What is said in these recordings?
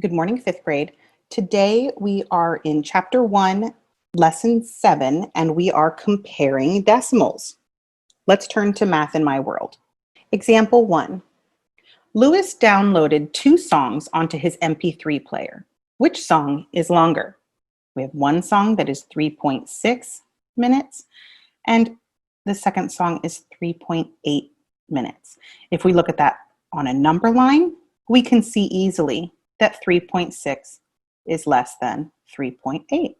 Good morning, fifth grade. Today we are in chapter 1, lesson 7, and we are comparing decimals. Let's turn to Math in My World. Example 1. Lewis downloaded 2 songs onto his MP3 player. Which song is longer? We have one song that is 3.6 minutes, and the second song is 3.8 minutes. If we look at that on a number line, we can see easily that 3.6 is less than 3.8,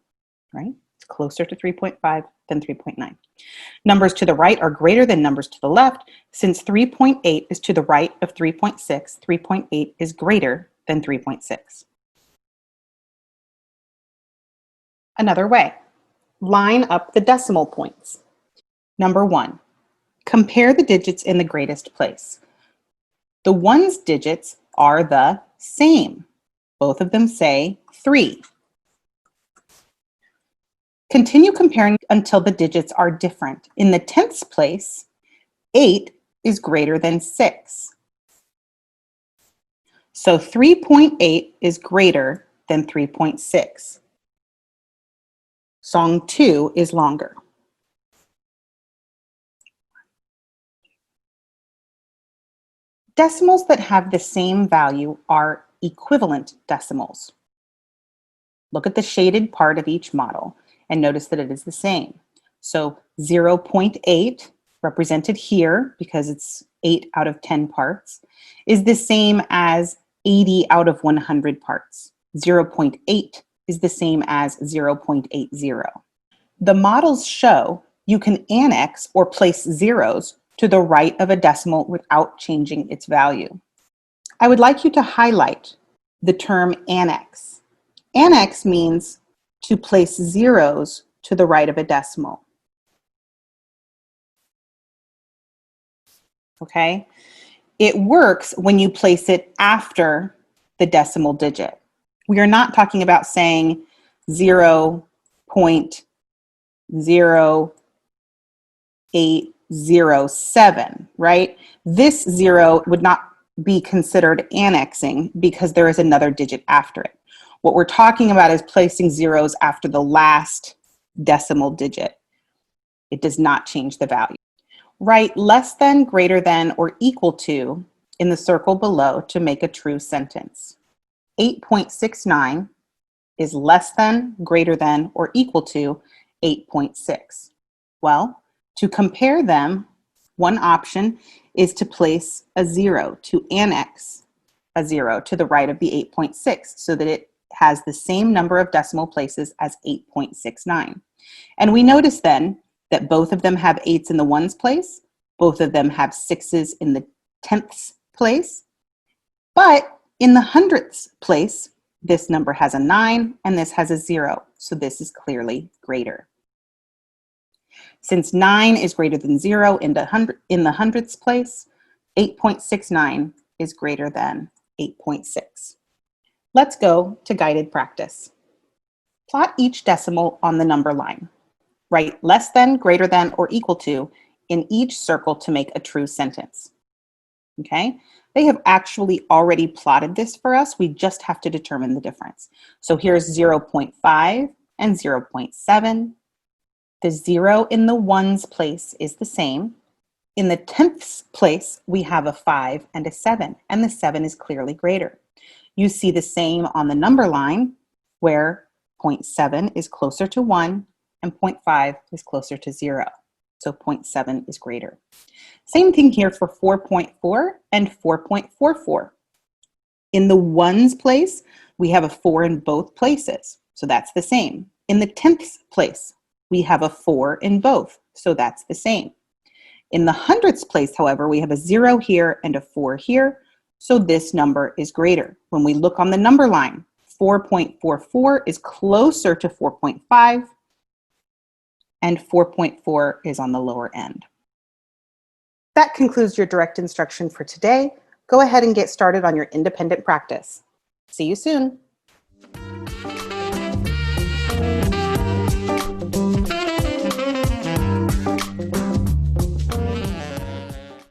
right? It's closer to 3.5 than 3.9. Numbers to the right are greater than numbers to the left. Since 3.8 is to the right of 3.6, 3.8 is greater than 3.6. Another way, line up the decimal points. Number 1, compare the digits in the greatest place. The ones digits are the same. Both of them say 3. Continue comparing until the digits are different. In the tenths place, 8 is greater than 6. So 3.8 is greater than 3.6. Song 2 is longer. Decimals that have the same value are equivalent decimals. Look at the shaded part of each model and notice that it is the same. So 0.8, represented here because it's 8 out of 10 parts, is the same as 80 out of 100 parts. 0.8 is the same as 0.80. The models show you can annex or place zeros to the right of a decimal without changing its value. I would like you to highlight the term annex. Annex means to place zeros to the right of a decimal. Okay? It works when you place it after the decimal digit. We are not talking about saying 0.0807, right? This 0 would not be considered annexing because there is another digit after it. What we're talking about is placing zeros after the last decimal digit. It does not change the value. Write less than, greater than, or equal to in the circle below to make a true sentence. 8.69 is less than, greater than, or equal to 8.6. Well, to compare them, one option is to place a 0, to annex a 0 to the right of the 8.6 so that it has the same number of decimal places as 8.69. And we notice then that both of them have 8s in the ones place, both of them have 6s in the tenths place, but in the hundredths place, this number has a 9 and this has a 0, so this is clearly greater. Since 9 is greater than 0 in the hundredths place, 8.69 is greater than 8.6. Let's go to guided practice. Plot each decimal on the number line. Write less than, greater than, or equal to in each circle to make a true sentence. Okay? They have actually already plotted this for us. We just have to determine the difference. So here's 0.5 and 0.7. The 0 in the ones place is the same. In the tenths place, we have a 5 and a 7, and the 7 is clearly greater. You see the same on the number line, where 0.7 is closer to 1 and 0.5 is closer to 0. So 0.7 is greater. Same thing here for 4.4 and 4.44. In the ones place, we have a 4 in both places, so that's the same. In the tenths place, we have a 4 in both, so that's the same. In the hundredths place, however, we have a 0 here and a 4 here, so this number is greater. When we look on the number line, 4.44 is closer to 4.5, and 4.4 is on the lower end. That concludes your direct instruction for today. Go ahead and get started on your independent practice. See you soon.